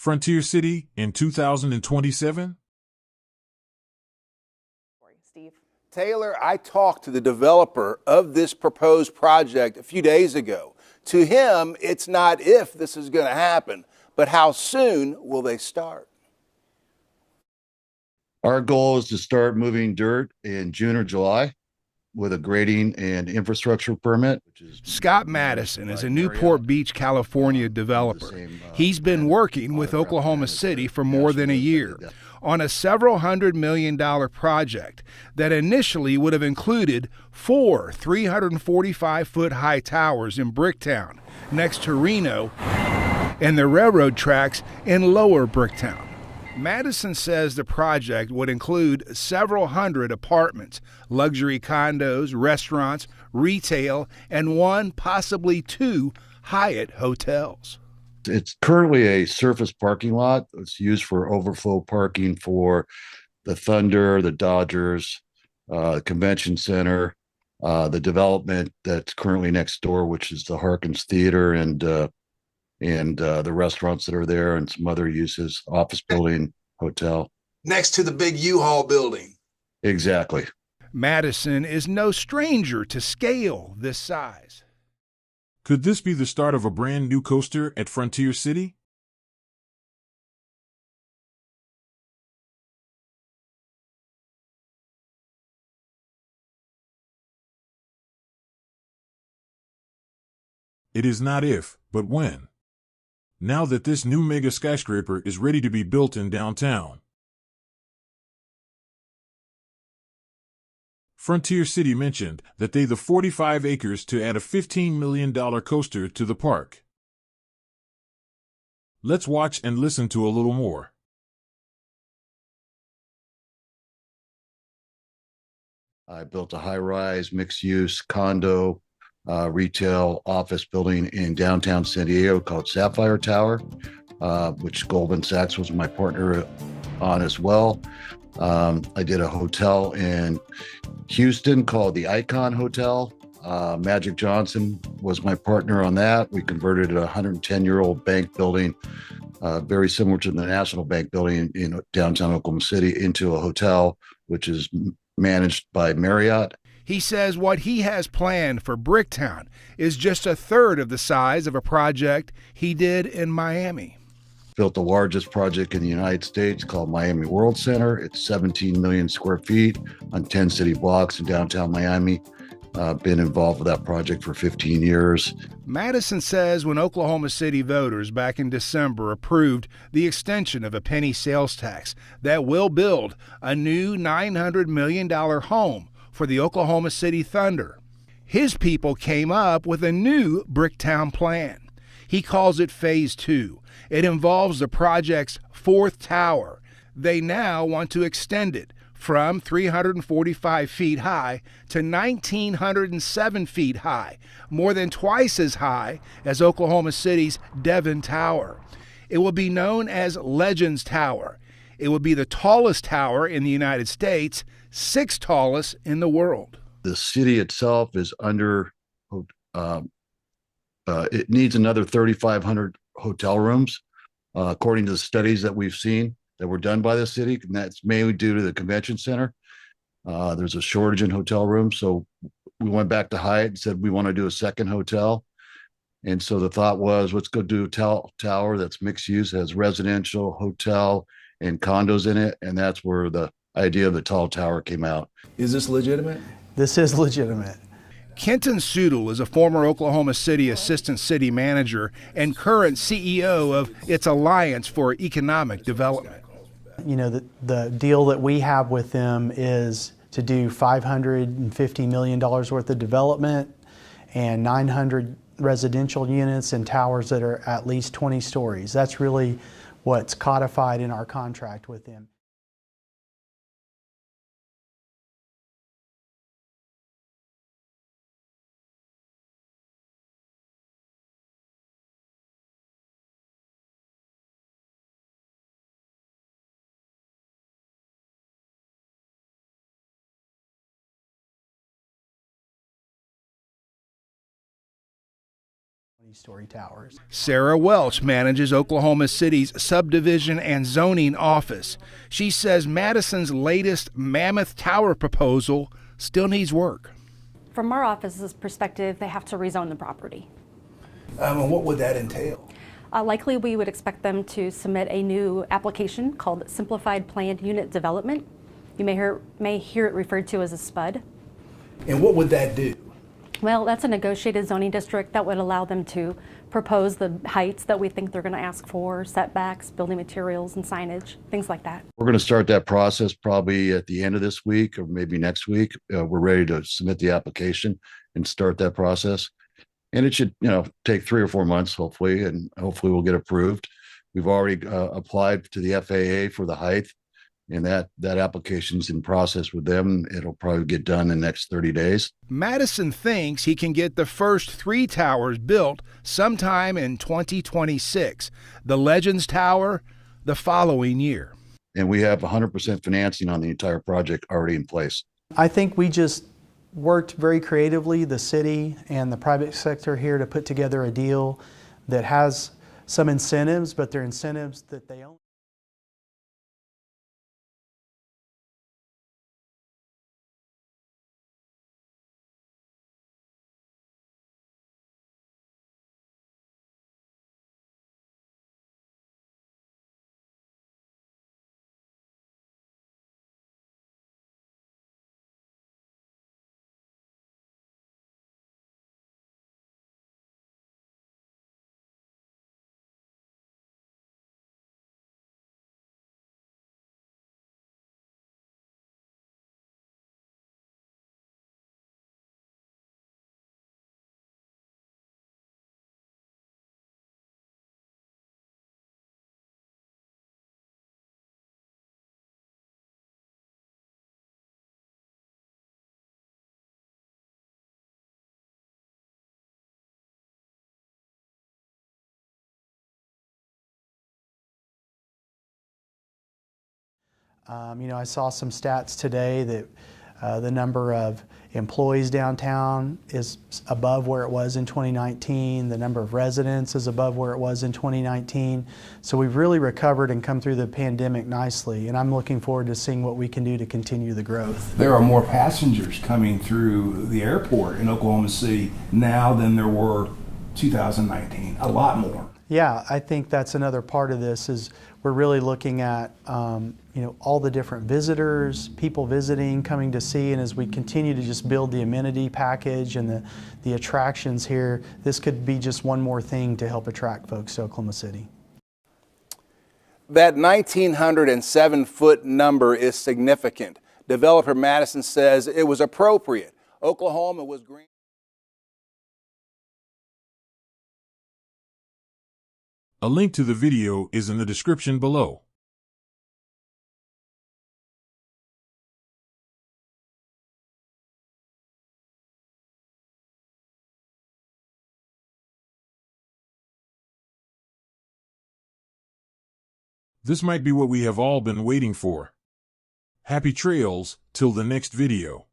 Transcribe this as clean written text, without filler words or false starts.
Frontier City in 2027? Steve. Taylor, I talked to the developer of this proposed project a few days ago. To him, it's not if this is going to happen, but how soon will they start? Our goal is to start moving dirt in June or July with a grading and infrastructure permit. Scott Madison is a Newport Beach, California developer. He's been working with Oklahoma City for more than a year on a several $100 million project that initially would have included 4 345-foot-high towers in Bricktown next to Reno and the railroad tracks in Lower Bricktown. Madison says the project would include several hundred apartments, luxury condos, restaurants, retail, and 1, possibly 2 Hyatt hotels. It's currently a surface parking lot. It's used for overflow parking for the Thunder, the Dodgers, convention center, the development that's currently next door, which is the Harkins Theater and the restaurants that are there and some other uses, office building, hotel. Next to the big U-Haul building. Exactly. Madison is no stranger to scale this size. Could this be the start of a brand new coaster at Frontier City? It is not if, but when. Now that this new mega skyscraper is ready to be built in downtown. Frontier City mentioned that they the 45 acres to add a $15 million coaster to the park. Let's watch and listen to a little more. I built a high-rise, mixed-use condo, retail office building in downtown San Diego called Sapphire Tower, which Goldman Sachs was my partner on as well. I did a hotel in Houston called the Icon Hotel. Magic Johnson was my partner on that. We converted a 110-year-old bank building, very similar to the National Bank building in downtown Oklahoma City, into a hotel, which is managed by Marriott. He says what he has planned for Bricktown is just a third of the size of a project he did in Miami. Built the largest project in the United States called Miami World Center. It's 17 million square feet on 10 city blocks in downtown Miami. Been involved with that project for 15 years. Madison says when Oklahoma City voters back in December approved the extension of a penny sales tax that will build a new $900 million home for the Oklahoma City Thunder, his people came up with a new Bricktown plan. He calls it Phase 2. It involves the project's 4th tower. They now want to extend it from 345 feet high to 1,907 feet high, more than twice as high as Oklahoma City's Devon Tower. It will be known as Legends Tower. It will be the tallest tower in the United States, 6th tallest in the world. The city itself is under, it needs another 3,500 hotel rooms, according to the studies that we've seen that were done by the city, and that's mainly due to the convention center. There's a shortage in hotel rooms, so we went back to Hyatt and said we want to do a second hotel. And so the thought was, let's go do a tower that's mixed use, has residential, hotel, and condos in it, and that's where the idea of the tall tower came out. Is this legitimate? This is legitimate. Kenton Sudel is a former Oklahoma City Assistant City Manager and current CEO of its Alliance for Economic Development. You know, the deal that we have with them is to do $550 million worth of development and 900 residential units and towers that are at least 20 stories. That's really what's codified in our contract with them. 3-story towers. Sarah Welch manages Oklahoma City's subdivision and zoning office. She says Madison's latest mammoth tower proposal still needs work. From our office's perspective, they have to rezone the property. And what would that entail? Likely, we would expect them to submit a new application called Simplified Planned Unit Development. You may hear it referred to as a SPUD. And what would that do? Well, that's a negotiated zoning district that would allow them to propose the heights that we think they're going to ask for, setbacks, building materials, and signage, things like that. We're going to start that process probably at the end of this week or maybe next week. We're ready to submit the application and start that process. And it should, take 3 or 4 months, hopefully, and hopefully we'll get approved. We've already applied to the FAA for the height, and that application's in process with them. It'll probably get done in the next 30 days. Madison thinks he can get the first 3 towers built sometime in 2026. The Legends Tower the following year. And we have 100% financing on the entire project already in place. I think we just worked very creatively, the city and the private sector here, to put together a deal that has some incentives, but they're incentives that they own. I saw some stats today that the number of employees downtown is above where it was in 2019. The number of residents is above where it was in 2019. So we've really recovered and come through the pandemic nicely, and I'm looking forward to seeing what we can do to continue the growth. There are more passengers coming through the airport in Oklahoma City now than there were 2019, a lot more. Yeah, I think that's another part of this is we're really looking at all the different visitors, people visiting, coming to see, and as we continue to just build the amenity package and the attractions here, this could be just one more thing to help attract folks to Oklahoma City. That 1,907-foot number is significant. Developer Madison says it was appropriate. Oklahoma was green. A link to the video is in the description below. This might be what we have all been waiting for. Happy trails till the next video.